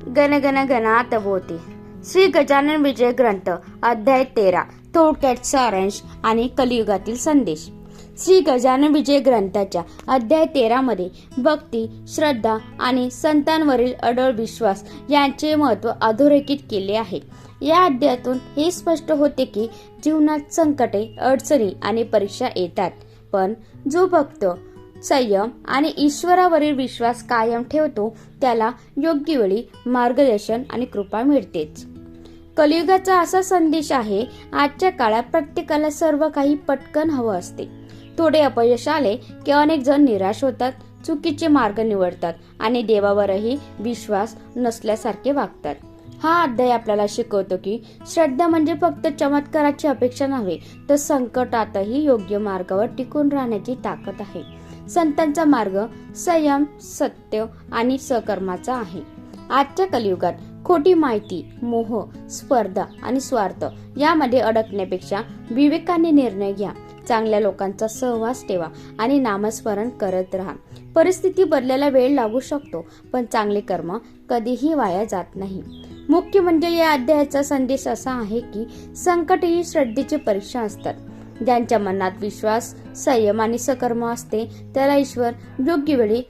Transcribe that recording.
गणगण गणात बोते. श्री गजानन विजय ग्रंथ अध्याय 13 थोडक्यात सारांश आणि कलियुगातील संदेश. श्री गजानन विजय ग्रंथाच्या अध्याय 13 मध्ये भक्ती, श्रद्धा आणि संतांवरील अढळ विश्वास यांचे महत्त्व अधोरेखित केले आहे. या अध्यायातून हे स्पष्ट होते की जीवनात संकटे, अडचणी आणि परीक्षा येतात, पण जो भक्त संयम आणि ईश्वरावरील विश्वास कायम ठेवतो त्याला योग्य वेळी मार्गदर्शन आणि कृपा मिळतेच. कलियुगाचा असा संदेश आहे, आजच्या काळात प्रत्येकाला सर्व काही पटकन हवं असते. थोडे अपयश आले की अनेक जण निराश होतात, चुकीचे मार्ग निवडतात आणि देवावरही विश्वास नसल्यासारखे वागतात. हा अध्याय आपल्याला शिकवतो की श्रद्धा म्हणजे फक्त चमत्काराची अपेक्षा नव्हे, तर संकटातही योग्य मार्गावर टिकून राहण्याची ताकद आहे. संतांचा मार्ग संयम, सत्य आणि सकर्माचा आहे. आजच्या कलियुगात खोटी माहिती, मोह, स्पर्धा आणि स्वार्थ यामध्ये अडकण्यापेक्षा विवेकाने निर्णय घ्या. चांगल्या लोकांचा सहवास ठेवा आणि नामस्मरण करत राहा. परिस्थिती बदलायला वेळ लागू शकतो, पण चांगले कर्म कधीही वाया जात नाही. मुख्य म्हणजे या अध्यायाचा संदेश असा आहे की संकट ही श्रद्धेची परीक्षा असतात. ज्यांच्या मनात विश्वास, संयम आणि सकर्म असते त्याला ईश्वर योग्य वेळी